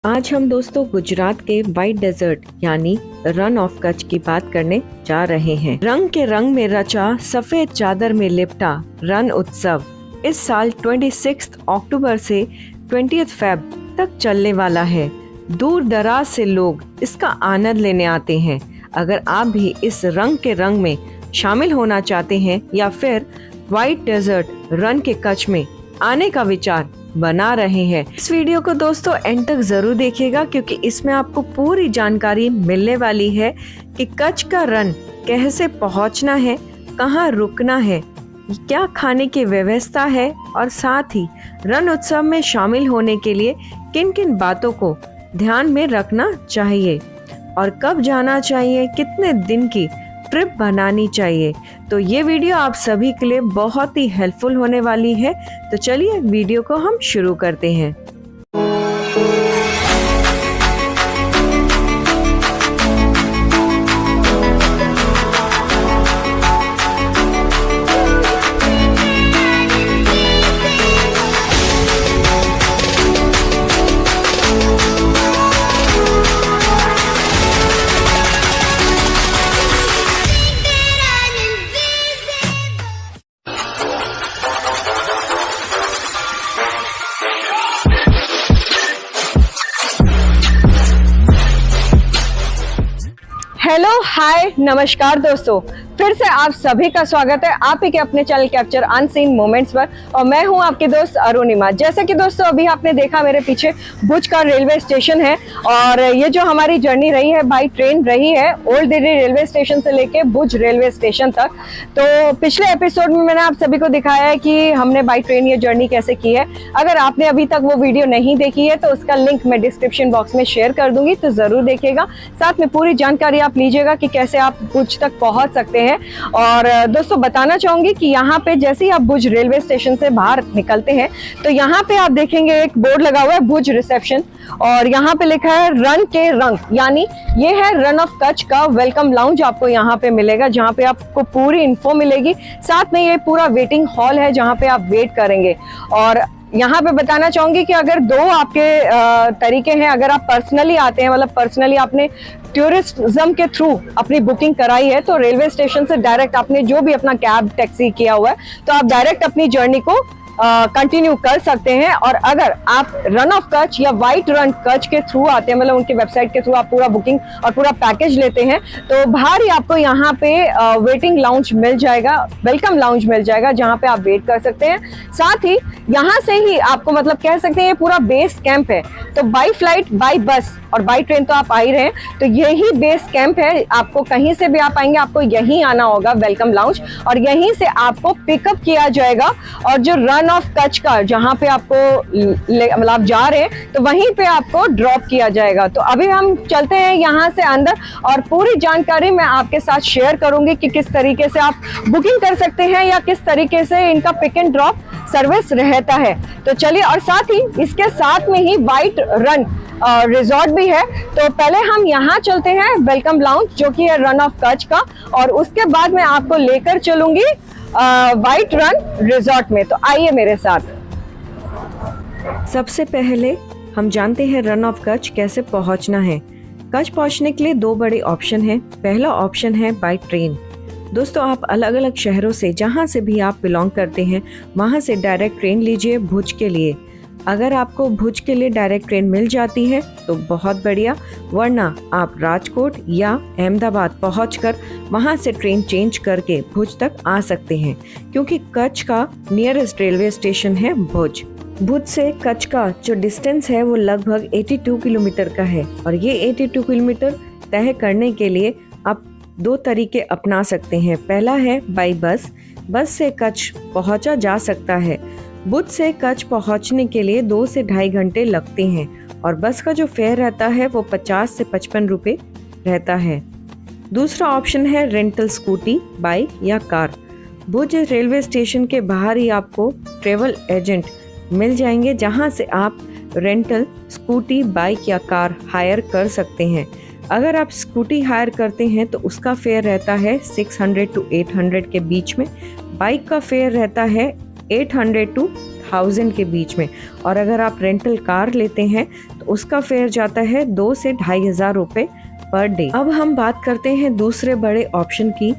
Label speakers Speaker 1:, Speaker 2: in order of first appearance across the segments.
Speaker 1: आज हम दोस्तों गुजरात के वाइट डेजर्ट यानी रन ऑफ कच्छ की बात करने जा रहे हैं। रंग के रंग में रचा सफेद चादर में लिपटा रण उत्सव इस साल 26 अक्टूबर से 20 फेब तक चलने वाला है। दूर दराज से लोग इसका आनंद लेने आते हैं। अगर आप भी इस रंग के रंग में शामिल होना चाहते हैं या फिर वाइट डेजर्ट रन के कच्छ में आने का विचार बना रहे हैं, इस वीडियो को दोस्तों एंड तक जरूर देखिएगा, क्योंकि इसमें आपको पूरी जानकारी मिलने वाली है कि कच्छ का रन कैसे पहुंचना है, कहां रुकना है, क्या खाने की व्यवस्था है और साथ ही रन उत्सव में शामिल होने के लिए किन किन बातों को ध्यान में रखना चाहिए और कब जाना चाहिए, कितने दिन की ट्रिप बनानी चाहिए। तो ये वीडियो आप सभी के लिए बहुत ही हेल्पफुल होने वाली है। तो चलिए वीडियो को हम शुरू करते हैं। हेलो हाय नमस्कार दोस्तों, फिर से आप सभी का स्वागत है आप ही के अपने चैनल कैप्चर अनसीन मोमेंट्स पर। और मैं हूं आपकी दोस्त अरुणिमा। जैसे कि दोस्तों अभी आपने देखा मेरे पीछे भुज का रेलवे स्टेशन है और ये जो हमारी जर्नी रही है बाई ट्रेन रही है ओल्ड दिल्ली रेलवे स्टेशन से लेके भुज रेलवे स्टेशन तक। तो पिछले एपिसोड में मैंने आप सभी को दिखाया है कि हमने बाई ट्रेन ये जर्नी कैसे की है। अगर आपने अभी तक वो वीडियो नहीं देखी है तो उसका लिंक मैं डिस्क्रिप्शन बॉक्स में शेयर कर दूंगी, तो जरूर देखिएगा। साथ में पूरी जानकारी आप लीजिएगा कि कैसे आप भुज तक पहुंच सकते हैं। और दोस्तों बताना चाहूंगी कि यहाँ पे जैसे ही आप भुज रेलवे स्टेशन से बाहर निकलते हैं तो यहाँ पे आप देखेंगे एक बोर्ड लगा हुआ है भुज रिसेप्शन, और यहाँ पे लिखा है रन के रंग, यानी ये है रन ऑफ कच्छ का वेलकम लाउंज आपको यहाँ पे मिलेगा, जहाँ पे आपको पूरी इन्फो मिलेगी। साथ में ये पूरा वेटिंग हॉल है जहाँ पे आप वेट करेंगे। और यहाँ पे बताना चाहूंगी कि अगर दो आपके तरीके हैं, अगर आप पर्सनली आते हैं, मतलब पर्सनली आपने टूरिज्म के थ्रू अपनी बुकिंग कराई है तो रेलवे स्टेशन से डायरेक्ट आपने जो भी अपना कैब टैक्सी किया हुआ है तो आप डायरेक्ट अपनी जर्नी को कंटिन्यू कर सकते हैं। और अगर आप रन ऑफ कच्छ या वाइट रन कच्छ के थ्रू आते हैं, मतलब उनके वेबसाइट के थ्रू आप पूरा बुकिंग और पूरा पैकेज लेते हैं, तो बाहर ही आपको यहाँ पे वेटिंग लाउंज मिल जाएगा, वेलकम लाउंज मिल जाएगा, जहाँ पे आप वेट कर सकते हैं। साथ ही यहाँ से ही आपको मतलब कह सकते हैं ये पूरा बेस कैंप है। तो बाई फ्लाइट, बाई बस और बाई ट्रेन तो आप आ ही रहे हैं, तो यही बेस कैंप है। आपको कहीं से भी आप आएंगे आपको यहीं आना होगा वेलकम लाउंज, और यहीं से आपको पिकअप किया जाएगा। और जो रन ऑफ कच्छ का जहां पे आपको मतलब आप जा रहे हैं तो वहीं पे आपको ड्रॉप किया जाएगा। तो अभी हम चलते हैं यहां से अंदर और पूरी जानकारी मैं आपके साथ शेयर करूंगी कि किस तरीके से आप बुकिंग कर सकते हैं या किस तरीके से इनका पिक एंड ड्रॉप सर्विस रहता है। तो चलिए, और साथ ही इसके साथ में ही वाइट रन रिजॉर्ट भी है। तो पहले हम यहाँ चलते हैं वेलकम लाउंज जो कि है रन ऑफ कच्छ का, और उसके बाद मैं आपको लेकर चलूंगी वाइट रन रिजॉर्ट में। तो आइए मेरे साथ। सबसे पहले हम जानते हैं रन ऑफ कच्छ कैसे पहुंचना है। कच्छ पहुंचने के लिए दो बड़े ऑप्शन हैं। पहला ऑप्शन है बाय ट्रेन। दोस्तों आप अलग अलग शहरों से जहां से भी आप बिलोंग करते हैं वहां से डायरेक्ट ट्रेन लीजिए भुज के लिए। अगर आपको भुज के लिए डायरेक्ट ट्रेन मिल जाती है तो बहुत बढ़िया, वरना आप राजकोट या अहमदाबाद पहुंचकर वहां से ट्रेन चेंज करके भुज तक आ सकते हैं, क्योंकि कच्छ का नियरेस्ट रेलवे स्टेशन है भुज। भुज से कच्छ का जो डिस्टेंस है वो लगभग 82 किलोमीटर का है, और ये 82 किलोमीटर तय करने के लिए आप दो तरीके अपना सकते हैं। पहला है बाई बस। बस से कच्छ पहुंचा जा सकता है। भुज से कच्छ पहुंचने के लिए 2 से ढाई घंटे लगते हैं, और बस का जो फेयर रहता है वो 50 से 55 रुपए रहता है। दूसरा ऑप्शन है रेंटल स्कूटी, बाइक या कार। भुज रेलवे स्टेशन के बाहर ही आपको ट्रेवल एजेंट मिल जाएंगे, जहां से आप रेंटल स्कूटी, बाइक या कार हायर कर सकते हैं। अगर आप स्कूटी हायर करते हैं तो उसका फेयर रहता है 600 to 800 के बीच में। बाइक का फेयर रहता है 800 to 1000 के बीच में, और अगर आप रेंटल कार लेते हैं तो उसका फेयर जाता है 2 से 2500 रुपये पर डे। अब हम बात करते हैं दूसरे बड़े ऑप्शन की।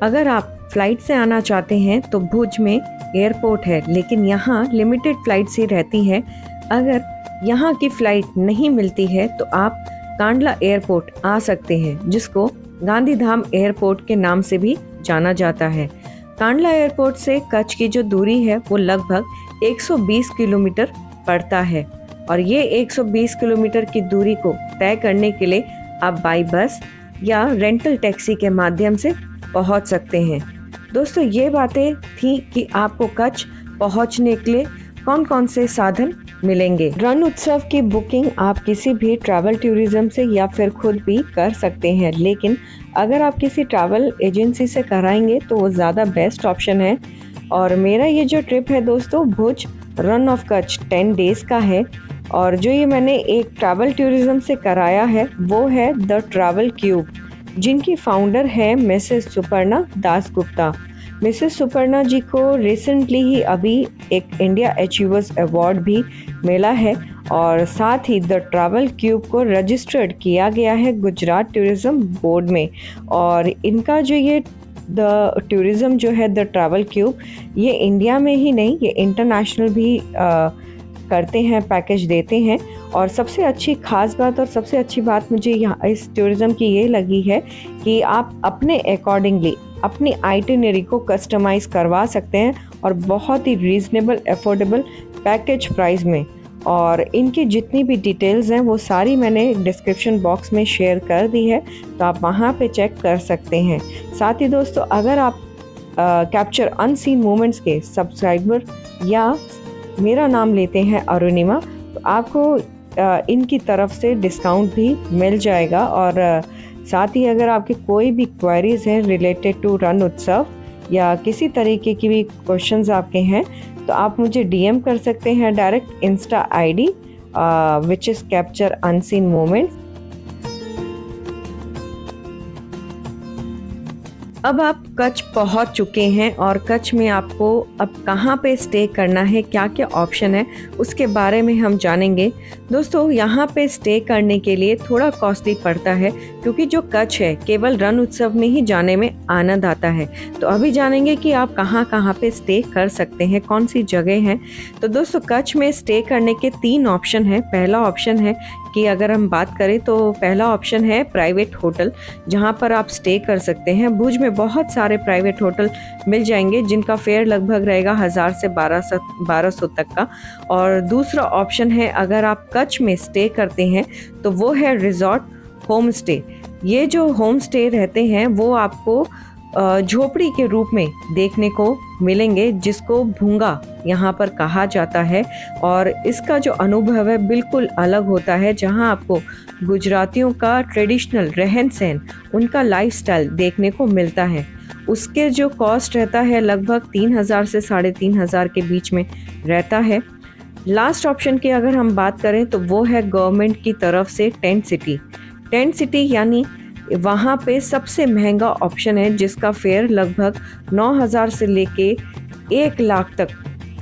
Speaker 1: अगर आप फ्लाइट से आना चाहते हैं तो भुज में एयरपोर्ट है, लेकिन यहाँ लिमिटेड फ्लाइट्स ही रहती हैं। अगर यहाँ की फ़्लाइट नहीं मिलती है तो आप कांडला एयरपोर्ट आ सकते हैं, जिसको गांधीधाम एयरपोर्ट के नाम से भी जाना जाता है। कांडला एयरपोर्ट से कच्छ की जो दूरी है वो लगभग 120 किलोमीटर पड़ता है, और ये 120 किलोमीटर की दूरी को तय करने के लिए आप बाई बस या रेंटल टैक्सी के माध्यम से पहुंच सकते हैं। दोस्तों, ये बातें थी कि आपको कच्छ पहुंचने के लिए कौन कौन से साधन मिलेंगे। रण उत्सव की बुकिंग आप किसी भी ट्रैवल टूरिज्म से या फिर खुद भी कर सकते हैं, लेकिन अगर आप किसी ट्रैवल एजेंसी से कराएंगे तो वो ज़्यादा बेस्ट ऑप्शन है। और मेरा ये जो ट्रिप है दोस्तों, भुज रन ऑफ कच्छ 10 डेज़ का है, और जो ये मैंने एक ट्रैवल टूरिज्म से कराया है वो है द ट्रैवल क्यूब, जिनकी फाउंडर है मिसेस सुपर्णा दासगुप्ता। मिसेस सुपर्णा जी को रिसेंटली ही अभी एक इंडिया अचीवर्स अवार्ड भी मिला है, और साथ ही द ट्रैवल क्यूब को रजिस्टर्ड किया गया है गुजरात टूरिज्म बोर्ड में। और इनका जो ये द टूरिज्म जो है द ट्रैवल क्यूब, ये इंडिया में ही नहीं, ये इंटरनेशनल भी करते हैं, पैकेज देते हैं। और सबसे अच्छी खास बात और सबसे अच्छी बात मुझे यहाँ इस टूरिज्म की ये लगी है कि आप अपने अकॉर्डिंगली अपनी आइटिनरी को कस्टमाइज करवा सकते हैं, और बहुत ही रीज़नेबल अफोर्डेबल पैकेज प्राइस में। और इनकी जितनी भी डिटेल्स हैं वो सारी मैंने डिस्क्रिप्शन बॉक्स में शेयर कर दी है, तो आप वहाँ पे चेक कर सकते हैं। साथ ही दोस्तों, अगर आप कैप्चर अनसीन मोमेंट्स के सब्सक्राइबर या मेरा नाम लेते हैं अरुणिमा, तो आपको इनकी तरफ से डिस्काउंट भी मिल जाएगा। और साथ ही अगर आपके कोई भी क्वेरीज हैं रिलेटेड टू रण उत्सव या किसी तरीके की भी क्वेश्चंस आपके हैं, तो आप मुझे डीएम कर सकते हैं direct Insta ID which is capture unseen moments. अब आप कच्छ पहुंच चुके हैं, और कच्छ में आपको अब कहां पे स्टे करना है, क्या क्या ऑप्शन है, उसके बारे में हम जानेंगे। दोस्तों, यहां पे स्टे करने के लिए थोड़ा कॉस्टली पड़ता है, क्योंकि जो कच्छ है केवल रण उत्सव में ही जाने में आनंद आता है। तो अभी जानेंगे कि आप कहां पे स्टे कर सकते हैं, कौन सी जगह हैं। तो दोस्तों, कच्छ में स्टे करने के 3 ऑप्शन हैं। पहला ऑप्शन है कि अगर हम बात करें तो पहला ऑप्शन है प्राइवेट होटल, जहां पर आप स्टे कर सकते हैं। भुज में बहुत सारे प्राइवेट होटल मिल जाएंगे जिनका फेयर लगभग रहेगा 1000 से 1200 तक का। और दूसरा ऑप्शन है, अगर आप कच्छ में स्टे करते हैं तो वो है रिजॉर्ट होम स्टे। ये जो होम स्टे रहते हैं वो आपको झोपड़ी के रूप में देखने को मिलेंगे, जिसको भूंगा यहाँ पर कहा जाता है। और इसका जो अनुभव है बिल्कुल अलग होता है, जहाँ आपको गुजरातियों का ट्रेडिशनल रहन सहन, उनका लाइफस्टाइल देखने को मिलता है। उसके जो कॉस्ट रहता है लगभग 3000 से 3500 के बीच में रहता है। लास्ट ऑप्शन की अगर हम बात करें तो वो है गवर्नमेंट की तरफ से टेंट सिटी। टेंट सिटी यानी वहाँ पे सबसे महंगा ऑप्शन है, जिसका फेयर लगभग 9000 से लेके 1 लाख तक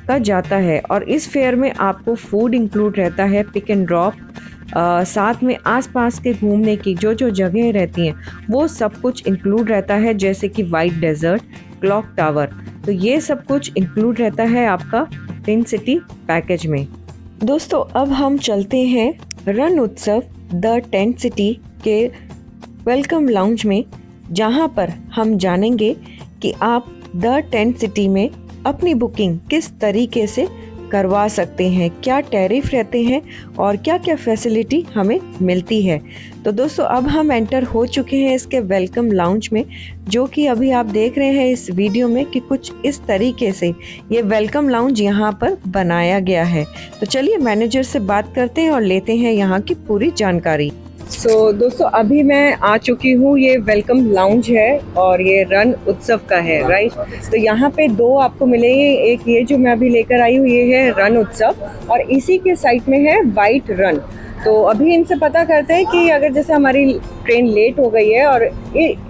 Speaker 1: का जाता है। और इस फेयर में आपको फूड इंक्लूड रहता है, पिक एंड ड्रॉप, साथ में आसपास के घूमने की जो जो जगह रहती हैं वो सब कुछ इंक्लूड रहता है, जैसे कि वाइट डेजर्ट, क्लॉक टावर। तो ये सब कुछ इंक्लूड रहता है आपका टेंट सिटी पैकेज में। दोस्तों, अब हम चलते हैं रण उत्सव द टेंट सिटी के वेलकम लाउंज में, जहां पर हम जानेंगे कि आप द टेंट सिटी में अपनी बुकिंग किस तरीके से करवा सकते हैं, क्या टैरिफ रहते हैं और क्या क्या फैसिलिटी हमें मिलती है। तो दोस्तों, अब हम एंटर हो चुके हैं इसके वेलकम लाउंज में, जो कि अभी आप देख रहे हैं इस वीडियो में कि कुछ इस तरीके से ये वेलकम लाउंज यहाँ पर बनाया गया है। तो चलिए मैनेजर से बात करते हैं और लेते हैं यहाँ की पूरी जानकारी। दोस्तों, अभी मैं आ चुकी हूँ, ये वेलकम लाउंज है और ये रण उत्सव का है, राइट। तो यहाँ पे 2 आपको मिलेंगे, एक ये जो मैं अभी लेकर आई हूँ ये है रण उत्सव, और इसी के साइड में है वाइट रन। तो अभी इनसे पता करते हैं कि अगर जैसे हमारी ट्रेन लेट हो गई है, और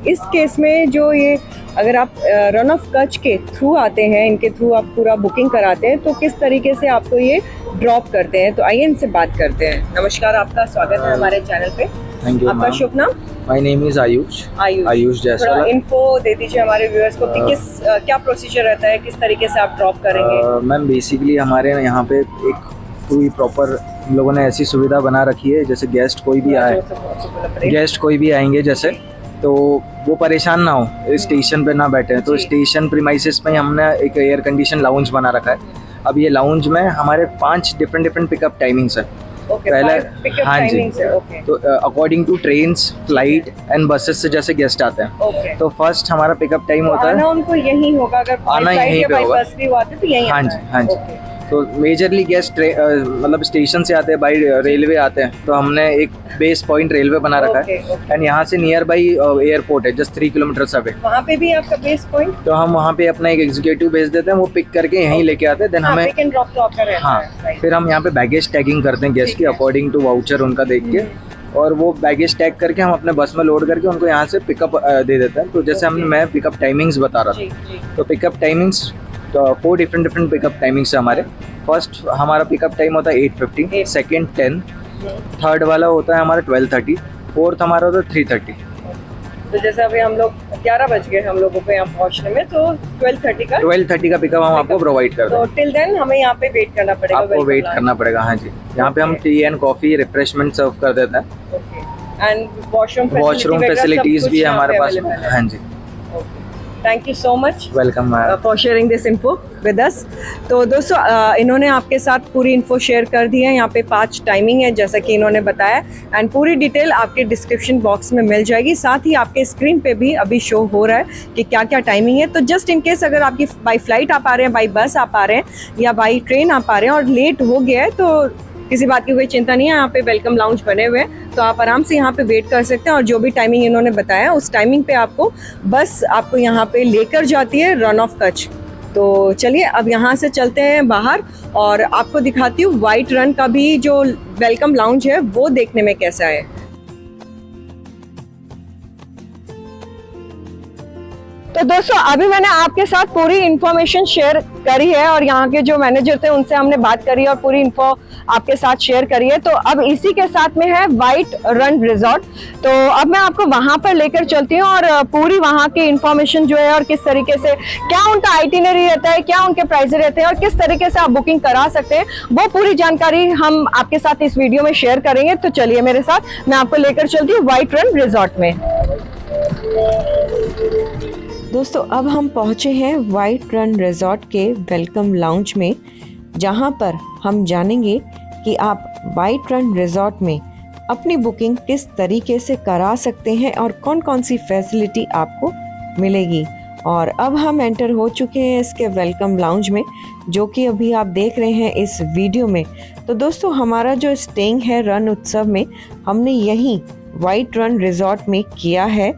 Speaker 1: इस केस में जो ये अगर आप रन ऑफ कच्छ के थ्रू आते हैं, इनके थ्रू आप पूरा बुकिंग कराते हैं, तो किस तरीके से आपको ये ड्रॉप करते हैं, तो आइए इनसे बात करते हैं। नमस्कार, आपका स्वागत है हमारे चैनल पे।
Speaker 2: Thank you.
Speaker 1: आपका शुभ नाम?
Speaker 2: My name is Ayush Jaiswal.
Speaker 1: थोड़ा इन्फो दे दीजिए हमारे व्यूअर्स को कि क्या प्रोसीजर रहता है, किस तरीके से आप ड्रॉप करेंगे।
Speaker 2: मैम बेसिकली हमारे यहाँ पे एक पूरी प्रॉपर हम लोगों ने ऐसी सुविधा बना रखी है, जैसे गेस्ट कोई भी आएंगे जैसे, तो वो परेशान ना हो, स्टेशन पे ना बैठे, तो स्टेशन प्रीमाइसेस में हमने एक एयर कंडीशन लाउंज बना रखा है। अब ये लाउंज में हमारे 5 डिफरेंट पिकअप टाइमिंग्स है। पहले हाँ जी, तो according to trains, flight and buses से जैसे गेस्ट आते हैं, तो फर्स्ट हमारा पिकअप टाइम होता है,
Speaker 1: उनको यही होगा, अगर
Speaker 2: आना यहीं पे होगा।
Speaker 1: बस भी आते तो यहीं।
Speaker 2: हाँ जी। तो मेजरली गेस्ट मतलब स्टेशन से आते हैं, बाई रेलवे आते हैं, तो हमने एक बेस पॉइंट रेलवे बना रखा है। एंड यहाँ से नियर बाई एयरपोर्ट है, जस्ट 3 किलोमीटर अवे।
Speaker 1: वहाँ पे भी आपका बेस पॉइंट? तो
Speaker 2: हम वहाँ पे अपना एक एग्जीक्यूटिव भेज देते हैं, वो पिक करके यहीं लेके आते हैं। देन हमें फिर हम यहाँ पे बैगेज टैगिंग करते हैं गेस्ट की, अकॉर्डिंग टू वाउचर उनका देख के, और वो बैगेज टैग करके हम अपने बस में लोड करके उनको यहाँ से पिकअप दे देते हैं। तो जैसे मैं पिकअप टाइमिंग्स बता रहा था, तो pickup timings 4 different pickup timings है हमारे। फर्स्ट हमारा पिकअप टाइम होता है 8:50, सेकेंड 10, थर्ड वाला होता है हमारा 12:30, फोर्थ हमारा होता है 3:30।
Speaker 1: तो जैसे अभी हम लोग 11 बज गए हम लोगों को यहाँ पहुँचने में, तो 12:30 का
Speaker 2: पिकअप हम आपको प्रोवाइड कर दें।
Speaker 1: तो टिल देन हमें यहाँ पे वेट करना पड़ेगा?
Speaker 2: आपको वेट करना पड़ेगा, हाँ जी। यहाँ पे हम टी एंड कॉफी रिफ्रेशमेंट सर्व कर देते हैं।
Speaker 1: एंड वॉशरूम
Speaker 2: फैसिलिटीज भी है हमारे पास, हाँ जी।
Speaker 1: Thank you so much,
Speaker 2: welcome
Speaker 1: for sharing this info with us. तो दोस्तों इन्होंने आपके साथ पूरी इन्फो शेयर कर दी है। यहाँ पे 5 टाइमिंग है जैसा कि इन्होंने बताया, एंड पूरी डिटेल आपके डिस्क्रिप्शन बॉक्स में मिल जाएगी। साथ ही आपके स्क्रीन पे भी अभी शो हो रहा है कि क्या क्या टाइमिंग है। तो जस्ट इन केस अगर आपकी बाई फ्लाइट आप आ रहे हैं, बाई बस आप आ रहे हैं, या बाई ट्रेन आप आ रहे हैं और लेट हो गया है, तो किसी बात की कोई चिंता नहीं है। यहाँ पे वेलकम लाउंज बने हुए हैं, तो आप आराम से यहाँ पे वेट कर सकते हैं। और जो भी टाइमिंग इन्होंने बताया, उस टाइमिंग पे आपको बस आपको यहाँ पे लेकर जाती है रन ऑफ कच्छ। तो चलिए अब यहाँ से चलते हैं बाहर और आपको दिखाती हूँ वाइट रन का भी जो वेलकम लाउंज है वो देखने में कैसा है। तो दोस्तों अभी मैंने आपके साथ पूरी इन्फॉर्मेशन शेयर करी है और यहाँ के जो मैनेजर थे उनसे हमने बात करी और पूरी इन्फो आपके साथ शेयर करी है। तो अब इसी के साथ में है वाइट रन रिजॉर्ट। तो अब मैं आपको वहां पर लेकर चलती हूँ और पूरी वहां की इन्फॉर्मेशन जो है और किस तरीके से क्या उनका आइटिनरी रहता है, क्या उनके प्राइस रहते हैं और किस तरीके से आप बुकिंग करा सकते हैं, वो पूरी जानकारी हम आपके साथ इस वीडियो में शेयर करेंगे। तो चलिए मेरे साथ, मैं आपको लेकर चलती हूँ वाइट रन रिजॉर्ट में। दोस्तों अब हम पहुंचे हैं वाइट रन रिजॉर्ट के वेलकम लाउंज में, जहां पर हम जानेंगे कि आप वाइट रन रिजॉर्ट में अपनी बुकिंग किस तरीके से करा सकते हैं और कौन कौन सी फैसिलिटी आपको मिलेगी। और अब हम एंटर हो चुके हैं इसके वेलकम लाउंज में, जो कि अभी आप देख रहे हैं इस वीडियो में। तो दोस्तों हमारा जो स्टेइंग है रन उत्सव में, हमने यहीं वाइट रन रिजॉर्ट में किया है,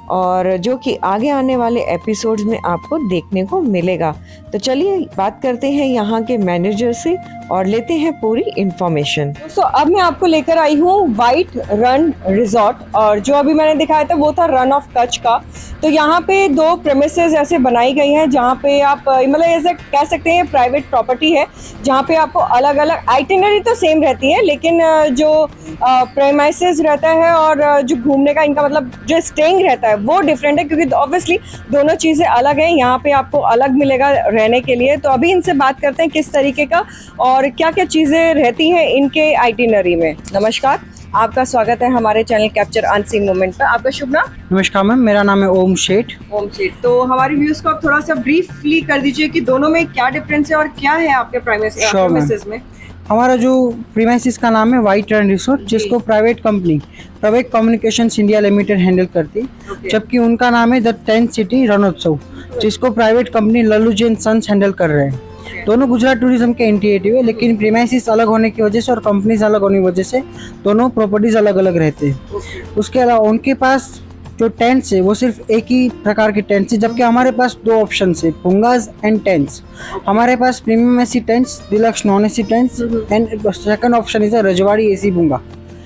Speaker 1: और जो कि आगे आने वाले एपिसोड्स में आपको देखने को मिलेगा। तो चलिए बात करते हैं यहाँ के मैनेजर से और लेते हैं पूरी इन्फॉर्मेशन। तो अब मैं आपको लेकर आई हूँ वाइट रन रिजॉर्ट, और जो अभी मैंने दिखाया था वो था रन ऑफ कच्छ का। तो यहाँ पे 2 प्रेमिसेस ऐसे बनाई गई हैं जहाँ पे आप मतलब ऐसे कह सकते हैं प्राइवेट प्रॉपर्टी है, जहाँ पे आपको अलग अलग आइटिनरी तो सेम रहती है, लेकिन जो प्रेमिसेस रहता है और जो घूमने का इनका मतलब जो स्टेइंग रहता है वो डिफरेंट है, क्योंकि ऑब्वियसली दोनों चीज़ें अलग हैं। यहाँ पे आपको अलग मिलेगा रहने के लिए। तो अभी इनसे बात करते हैं किस तरीके का और क्या क्या चीज़ें रहती हैं इनके आइटिनरी में। नमस्कार, आपका स्वागत है हमारे चैनल कैप्चर अनसीन मोमेंट पर। आपका शुभ नाम?
Speaker 3: नमस्कार मैम, मेरा नाम है ओम शेठ।
Speaker 1: ओम शेठ, तो हमारे व्यूअर्स को आप थोड़ा सा ब्रीफली कर दीजिए कि दोनों में क्या डिफरेंस है और क्या है आपके प्रेमिसेस में।
Speaker 3: हमारा जो प्रीमाइसिस का नाम है वाइट रन रिसोर्ट, जिसको private company Pravek Communications India Limited handle करती है, जबकि उनका नाम है द 10th सिटी रणोत्सव, जिसको private company Lallu Jain sons handle कर रहे हैं। दोनों गुजरात टूरिज्म के इंटीग्रेटिव है, लेकिन प्रीमाइसिस अलग होने की वजह से और कंपनीज अलग होने की वजह से दोनों प्रॉपर्टीज अलग अलग रहते हैं। उसके अलावा उनके पास जो टेंट्स है वो सिर्फ एक ही प्रकार के टेंट्स है, जबकि हमारे पास 2 ऑप्शन है, भुंगास एंड टेंट्स। हमारे पास premium AC tents, deluxe non AC tents, and second option is Rajwadi AC bhunga.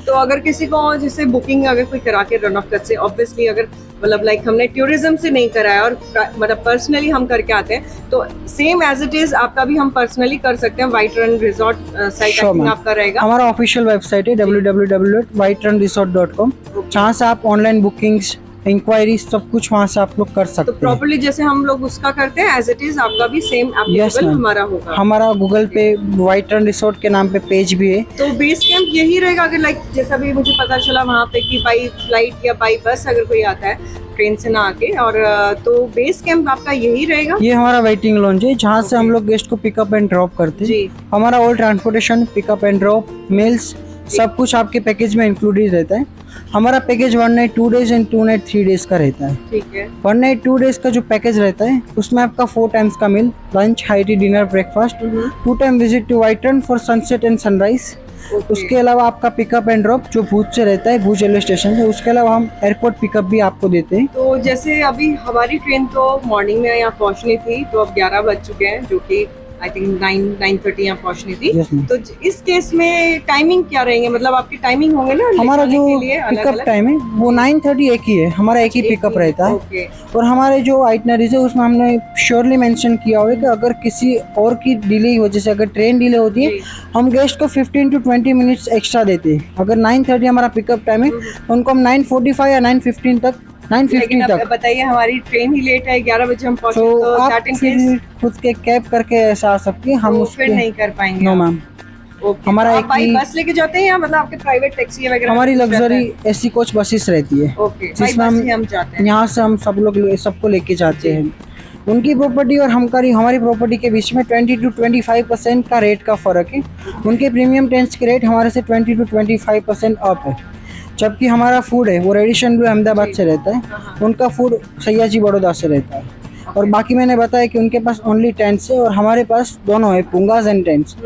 Speaker 1: तो अगर किसी को जैसे बुकिंग अगर कोई करा के रन ऑफ कच्छ से, ऑब्वियसली अगर मतलब लाइक हमने टूरिज्म से नहीं कराया और मतलब पर्सनली हम करके आते हैं, तो सेम एज इट इज आपका भी हम पर्सनली कर सकते हैं। व्हाइट रन रिजॉर्ट साइट आपका रहेगा।
Speaker 3: हमारा ऑफिशियल वेबसाइट है www.whiterunresort.com, जहाँ से आप ऑनलाइन बुकिंग्स, इंक्वायरी सब कुछ वहाँ से आप लोग कर सकते
Speaker 1: तो
Speaker 3: हैं।
Speaker 1: प्रॉपर्ली जैसे हम लोग उसका करते हैं एज इट इज आपका भी सेम एप्लीकेबल
Speaker 3: ma'am.
Speaker 1: हमारा होगा।
Speaker 3: हमारा गूगल पे व्हाइट रन रिसोर्ट के नाम पे पेज भी है।
Speaker 1: तो बेस कैंप यही रहेगा अगर लाइक जैसा भी मुझे पता चला वहाँ पे कि बाई फ्लाइट या बाई बस अगर कोई आता है ट्रेन से ना आके, और तो बेस कैंप आपका यही रहेगा।
Speaker 3: ये हमारा वेटिंग लॉन्च है जहाँ से हम लोग गेस्ट को पिकअप एंड ड्रॉप करते हैं।
Speaker 1: जी।
Speaker 3: हमारा all transportation, pickup and drop, meals सब कुछ आपके पैकेज में इंक्लूडेड रहता है। हमारा package 1 night 2 days and 2 night 3 days का रहता है।
Speaker 1: ठीक है।
Speaker 3: 1 नाइट 2 डेज का जो पैकेज रहता है उसमें आपका 4 टाइम्स का meal, lunch, high tea, dinner, breakfast, 2 time visit to White Rann for sunset and sunrise. उसके अलावा आपका पिकअप एंड ड्रॉप जो भूज से रहता है, भूज रेलवे स्टेशन से। उसके अलावा हम एयरपोर्ट पिकअप भी आपको देते हैं।
Speaker 1: तो जैसे अभी हमारी ट्रेन तो मॉर्निंग में यहाँ पहुँचनी थी, तो अब 11 बज चुके हैं, जो कि आई थिंक 9:30 यहाँ पहुँचनी थी।
Speaker 3: Yes, ma'am.
Speaker 1: तो इस केस में टाइमिंग क्या रहेंगे, मतलब आपकी टाइमिंग होंगे ना ले
Speaker 3: हमारा
Speaker 1: जाने
Speaker 3: जो
Speaker 1: के लिए
Speaker 3: पिकअप
Speaker 1: अलग-अलग?
Speaker 3: टाइम है वो 9:30 एक ही है, हमारा एक ही पिकअप रहता है।
Speaker 1: ओके।
Speaker 3: और हमारे जो आइटनरीज है उसमें हमने श्योरली मेंशन किया हुआ है कि अगर किसी और की डिले की वजह से अगर ट्रेन डिले होती है,
Speaker 1: जी।
Speaker 3: हम गेस्ट को 15 to 20 मिनट्स एक्स्ट्रा देते हैं। अगर 9:30 हमारा पिकअप टाइम है तो उनको हम 9:45 या 9:15
Speaker 1: लेकिन अब
Speaker 3: तक।
Speaker 1: बताइए हमारी ट्रेन ही लेट है, 11 बजे हम पहुंचे,
Speaker 3: तो
Speaker 1: तो
Speaker 3: आप
Speaker 1: दैट इन
Speaker 3: फिर
Speaker 1: केस
Speaker 3: खुद के कैब करके ऐसा आ सकती है, हम
Speaker 1: तो
Speaker 3: उसके
Speaker 1: फिर नहीं कर पाएंगे।
Speaker 3: नो
Speaker 1: आप।
Speaker 3: मैम।
Speaker 1: ओके।
Speaker 3: हमारा
Speaker 1: तो
Speaker 3: एक
Speaker 1: आप बाई
Speaker 3: ही-
Speaker 1: बस लेके जाते हैं या मतलब आपके प्राइवेट टैक्सी वगैरह?
Speaker 3: हमारी
Speaker 1: कुछ रहता
Speaker 3: लग्जरी
Speaker 1: है?
Speaker 3: एसी कोच बसेस रहती है
Speaker 1: ओके, बाई
Speaker 3: जिसमें
Speaker 1: बस ही हम जाते हैं।
Speaker 3: यहाँ से हम सब लोग सबको लेके जाते हैं। उनकी प्रॉपर्टी और हमारी प्रॉपर्टी के बीच में 20 to 25% का रेट का फ़र्क है। उनके प्रीमियम टेंट्स के रेट हमारे से 20 to 25% अप है। जबकि हमारा फूड है वो रेडिशन ब्लू अहमदाबाद से रहता है, उनका फूड सयाजी बड़ौदा से रहता है। और बाकी मैंने बताया कि उनके पास ओनली टेंट्स है और हमारे पास दोनों है, पुंगास एंड टेंट्स।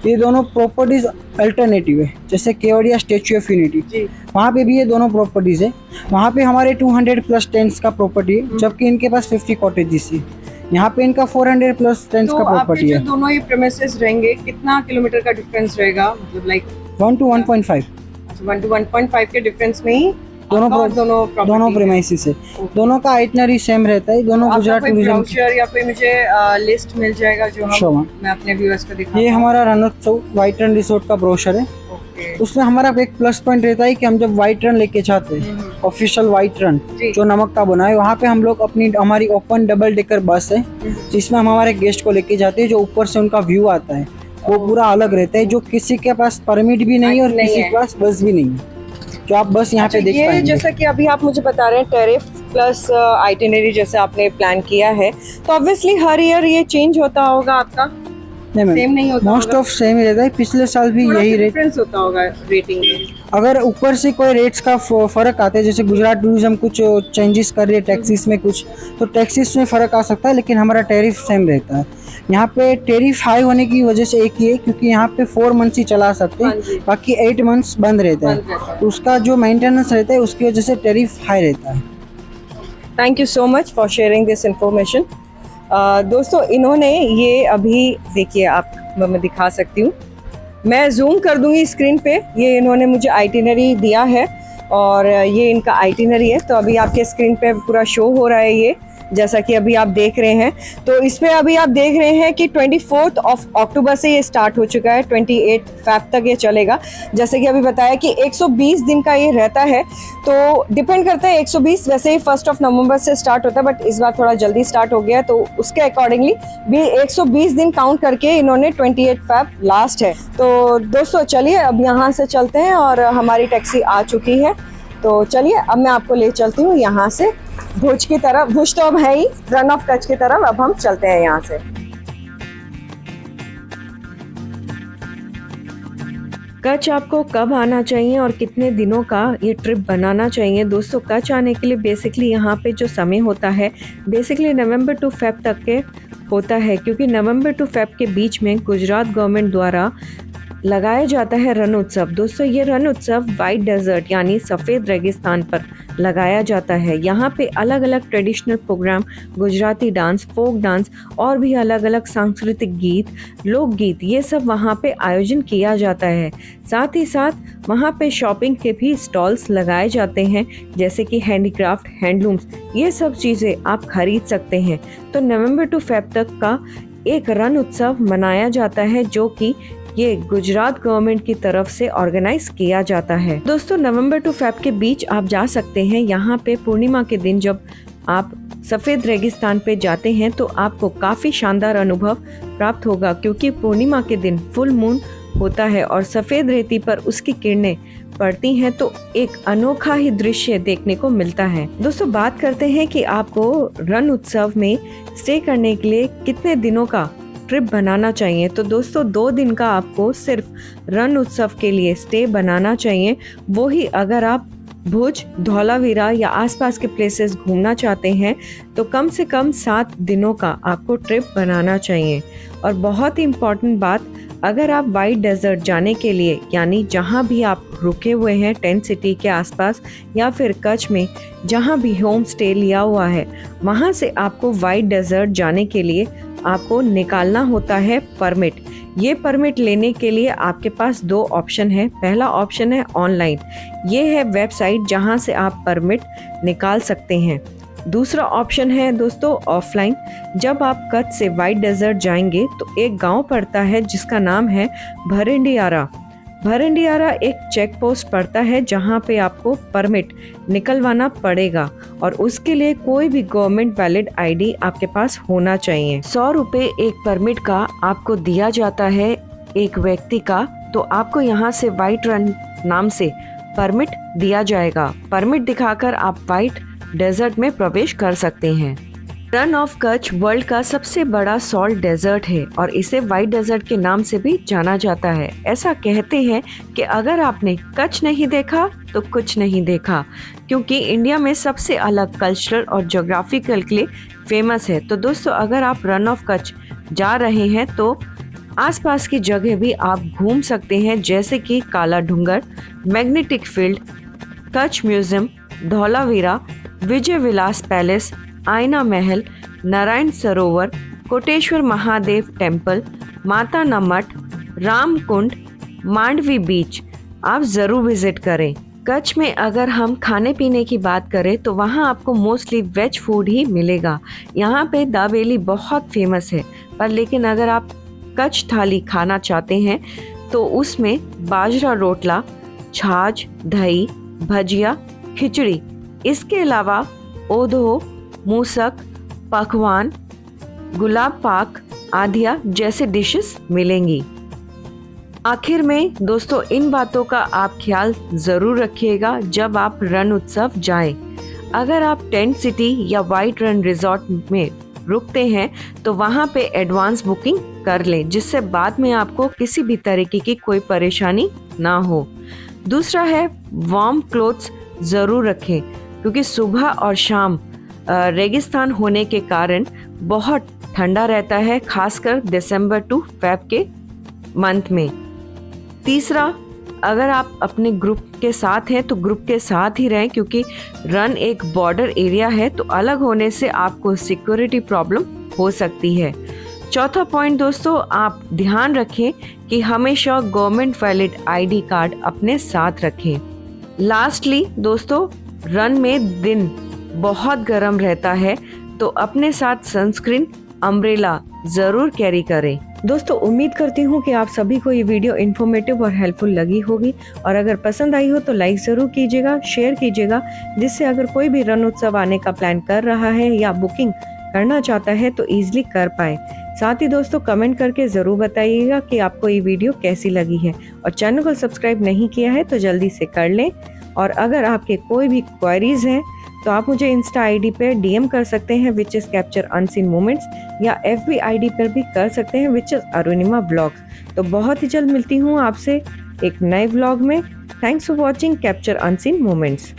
Speaker 3: ये दोनों प्रॉपर्टीज अल्टरनेटिव है, जैसे केवड़िया स्टेच्यू ऑफ यूनिटी,
Speaker 1: जी।
Speaker 3: वहाँ पे भी ये दोनों प्रॉपर्टीज है। वहाँ पे हमारे 200+ टेंट्स का प्रॉपर्टी है, जबकि इनके पास 50 कॉटेजेस है। यहाँ पे इनका 400+ टेंट्स
Speaker 1: तो
Speaker 3: का
Speaker 1: आपके
Speaker 3: प्रॉपर्टी
Speaker 1: जो
Speaker 3: है।
Speaker 1: दोनों ये प्रेमिसेस रहेंगे, कितना किलोमीटर का डिफरेंस रहेगा, मतलब लाइक
Speaker 3: 1 to 1.5
Speaker 1: 1 to 1.5 के डिफरेंस में ही
Speaker 3: दोनों
Speaker 1: आपका और
Speaker 3: दोनों
Speaker 1: property है।
Speaker 3: प्रेमाइसिस है। दोनों का आइटनरी सेम रहता है। दोनों
Speaker 1: आपका
Speaker 3: गुजरात
Speaker 1: कोई
Speaker 3: टूरिज्म।
Speaker 1: ब्राउचर या कोई मुझे लिस्ट मिल जाएगा जो
Speaker 3: Sure,
Speaker 1: हम
Speaker 3: ma'am.
Speaker 1: मैं अपने व्यूअर्स को दिखा
Speaker 3: ये हमारा रणोत्सव व्हाइट रन रिसोर्ट का ब्रोशर है।
Speaker 1: ओके।
Speaker 3: उसमें हमारा एक प्लस पॉइंट रहता है कि हम जब व्हाइट रन लेके जाते हैं, ऑफिशियल व्हाइट रन
Speaker 1: जी।
Speaker 3: जो नमक का बना है, वहाँ पे हम लोग हमारी ओपन डबल डेकर बस है जिसमें हम हमारे गेस्ट को लेके जाते हैं। जो ऊपर से उनका व्यू आता है वो पूरा अलग रहता है, जो किसी के पास परमिट भी नहीं है और
Speaker 1: नहीं
Speaker 3: किसी
Speaker 1: है।
Speaker 3: के पास बस भी नहीं है, जो आप बस यहाँ पे देख
Speaker 1: ये
Speaker 3: पाएंगे।
Speaker 1: जैसा कि अभी आप मुझे बता रहे हैं टैरिफ प्लस आइटिनरी जैसे आपने प्लान किया है, तो ऑब्वियसली हर ईयर ये चेंज होता होगा आपका, सेम नहीं होता
Speaker 3: मोस्ट
Speaker 1: होगा?
Speaker 3: ऑफ सेम ही रहता है। पिछले साल भी
Speaker 1: थोड़ा
Speaker 3: यही
Speaker 1: सा
Speaker 3: रेट।
Speaker 1: डिफरेंस होता होगा रेटिंग में।
Speaker 3: अगर ऊपर से कोई रेट्स का फर्क आता है, जैसे गुजरात टूरिज्म कुछ चेंजेस कर रही है टैक्सीज में कुछ, तो टैक्सीज में फ़र्क आ सकता है, लेकिन हमारा टैरिफ सेम रहता है। यहाँ पे टैरिफ हाई होने की वजह से एक ही है क्योंकि यहाँ पे 4 मंथ्स ही चला सकते
Speaker 1: हाँ
Speaker 3: हैं,
Speaker 1: जी।
Speaker 3: बाकी 8 मंथ्स बंद रहता
Speaker 1: बंद रहता
Speaker 3: है।
Speaker 1: है।
Speaker 3: तो उसका जो मेंटेनेंस रहता है उसकी वजह से टैरिफ हाई रहता है।
Speaker 1: Thank you so much for sharing this information. दोस्तों इन्होंने ये अभी देखिए, आप मैं दिखा सकती हूँ, मैं जूम कर दूंगी स्क्रीन पे। ये इन्होंने मुझे आइटिनरी दिया है और ये इनका आइटिनरी है, तो अभी आपके स्क्रीन पे पूरा शो हो रहा है ये, जैसा कि अभी आप देख रहे हैं। तो इसमें अभी आप देख रहे हैं कि 24 अक्टूबर से ये स्टार्ट हो चुका है, 28 फैब तक ये चलेगा। जैसे कि अभी बताया कि 120 दिन का ये रहता है, तो डिपेंड करता है 120, वैसे ही 1 नवंबर से स्टार्ट होता है, बट इस बार थोड़ा जल्दी स्टार्ट हो गया, तो उसके अकॉर्डिंगली भी 120 दिन काउंट करके इन्होंने 28 फैब लास्ट है। तो दोस्तों चलिए अब यहाँ से चलते हैं और हमारी टैक्सी आ चुकी है, तो चलिए अब मैं आपको ले चलती हूँ यहाँ से भुज की तरफ। भुज तो अब है ही, रन ऑफ कच्छ की तरफ अब हम चलते हैं यहाँ से। कच्छ आपको कब आना चाहिए और कितने दिनों का ये ट्रिप बनाना चाहिए? दोस्तों कच्छ आने के लिए बेसिकली यहाँ पे जो समय होता है बेसिकली नवंबर टू फेब तक के होता है, क्योंकि नवंबर टू फेब के बीच में गुजरात गवर्नमेंट द्वारा लगाया जाता है रण उत्सव। दोस्तों ये रण उत्सव वाइट डेजर्ट यानी सफ़ेद रेगिस्तान पर लगाया जाता है। यहाँ पे अलग अलग traditional programme, Gujarati dance, folk dance और भी अलग अलग सांस्कृतिक गीत, लोकगीत, ये सब वहाँ पे आयोजन किया जाता है। साथ ही साथ वहाँ पे शॉपिंग के भी स्टॉल्स लगाए जाते हैं, जैसे कि हैंडीक्राफ्ट, हैंडलूम्स, ये सब चीज़ें आप खरीद सकते हैं। तो नवंबर टू फेब तक का एक रण उत्सव मनाया जाता है, जो कि ये गुजरात गवर्नमेंट की तरफ से ऑर्गेनाइज किया जाता है। दोस्तों नवंबर टू फेब के बीच आप जा सकते हैं। यहाँ पे पूर्णिमा के दिन जब आप सफ़ेद रेगिस्तान पे जाते हैं तो आपको काफ़ी शानदार अनुभव प्राप्त होगा, क्योंकि पूर्णिमा के दिन फुल मून होता है और सफ़ेद रेती पर उसकी किरणें पड़ती हैं, तो एक अनोखा ही दृश्य देखने को मिलता है। दोस्तों बात करते हैं कि आपको रण उत्सव में स्टे करने के लिए कितने दिनों का ट्रिप बनाना चाहिए। तो दोस्तों 2 दिन का आपको सिर्फ रण उत्सव के लिए स्टे बनाना चाहिए। वो ही अगर आप भुज, धौलावीरा या आसपास के प्लेसेस घूमना चाहते हैं तो कम से कम 7 दिनों का आपको ट्रिप बनाना चाहिए। और बहुत ही इम्पॉर्टेंट बात, अगर आप वाइट डेजर्ट जाने के लिए यानी जहाँ भी आप रुके हुए हैं टेंट सिटी के आसपास या फिर कच्छ में जहाँ भी होम स्टे लिया हुआ है, वहाँ से आपको वाइट डेजर्ट जाने के लिए आपको निकालना होता है परमिट। ये परमिट लेने के लिए आपके पास 2 ऑप्शन है। पहला ऑप्शन है ऑनलाइन, ये है वेबसाइट जहां से आप परमिट निकाल सकते हैं। दूसरा ऑप्शन है दोस्तों ऑफलाइन। जब आप कच्छ से वाइट डेजर्ट जाएंगे तो एक गांव पड़ता है जिसका नाम है भरिंडियारा। भरिंडियारा एक चेक पोस्ट पड़ता है जहां पे आपको परमिट निकलवाना पड़ेगा और उसके लिए कोई भी गवर्नमेंट वैलिड आईडी आपके पास होना चाहिए। 100 रुपये एक परमिट का आपको दिया जाता है एक व्यक्ति का। तो आपको यहाँ से वाइट रन नाम से परमिट दिया जाएगा। परमिट दिखाकर आप वाइट डेजर्ट में प्रवेश कर सकते हैं। रन ऑफ कच्छ वर्ल्ड का सबसे बड़ा सॉल्ट डेजर्ट है और इसे वाइट डेजर्ट के नाम से भी जाना जाता है। ऐसा कहते हैं कि अगर आपने कच्छ नहीं देखा तो कुछ नहीं देखा, क्योंकि इंडिया में सबसे अलग कल्चरल और ज्योग्राफिकल के लिए फेमस है। तो दोस्तों अगर आप रन ऑफ कच्छ जा रहे हैं तो आसपास की जगह भी आप घूम सकते हैं, जैसे कि Kala Dungar, magnetic field, Kutch Museum, Dholavira, Vijay Vilas Palace, Aina Mahal, Narayan Sarovar, Koteshwar Mahadev temple, माता ना मठ, राम कुंड, मांडवी बीच आप ज़रूर विजिट करें। कच्छ में अगर हम खाने पीने की बात करें तो वहाँ आपको मोस्टली वेज फूड ही मिलेगा। यहाँ पे दाबेली बहुत फेमस है, पर लेकिन अगर आप कच्छ थाली खाना चाहते हैं तो उसमें बाजरा रोटला, छाछ, दही, भजिया, खिचड़ी, इसके अलावा ओधो, मूसक, पकवान, गुलाब पाक आदिया जैसे डिशेस मिलेंगी। आखिर में दोस्तों इन बातों का आप ख्याल ज़रूर रखिएगा जब आप रण उत्सव जाएं। अगर आप टेंट सिटी या वाइट रन रिजॉर्ट में रुकते हैं तो वहाँ पे एडवांस बुकिंग कर लें, जिससे बाद में आपको किसी भी तरीके की कोई परेशानी ना हो। दूसरा है वार्म क्लोथ्स ज़रूर रखें, क्योंकि सुबह और शाम रेगिस्तान होने के कारण बहुत ठंडा रहता है, खासकर दिसंबर टू फेब के मंथ में। तीसरा, अगर आप अपने ग्रुप के साथ हैं तो ग्रुप के साथ ही रहें, क्योंकि रन एक बॉर्डर एरिया है तो अलग होने से आपको सिक्योरिटी प्रॉब्लम हो सकती है। चौथा पॉइंट दोस्तों, आप ध्यान रखें कि हमेशा गवर्नमेंट वैलिड आईडी कार्ड अपने साथ रखें। लास्टली दोस्तों, रन में दिन बहुत गर्म रहता है तो अपने साथ सनस्क्रीन, अम्ब्रेला ज़रूर कैरी करें। दोस्तों उम्मीद करती हूँ कि आप सभी को ये वीडियो इन्फॉर्मेटिव और हेल्पफुल लगी होगी, और अगर पसंद आई हो तो लाइक ज़रूर कीजिएगा, शेयर कीजिएगा, जिससे अगर कोई भी रण उत्सव आने का प्लान कर रहा है या बुकिंग करना चाहता है तो ईजिली कर पाए। साथ ही दोस्तों कमेंट करके ज़रूर बताइएगा कि आपको ये वीडियो कैसी लगी है, और चैनल को सब्सक्राइब नहीं किया है तो जल्दी से कर लें। और अगर आपके कोई भी क्वेरीज हैं तो आप मुझे इंस्टा आईडी पे डीएम कर सकते हैं which is capture unseen moments, या एफबी आईडी पर भी कर सकते हैं विच इज़ अरुणिमा व्लॉग्स। तो बहुत ही जल्द मिलती हूँ आपसे एक नए व्लॉग में। Thanks for watching capture unseen moments.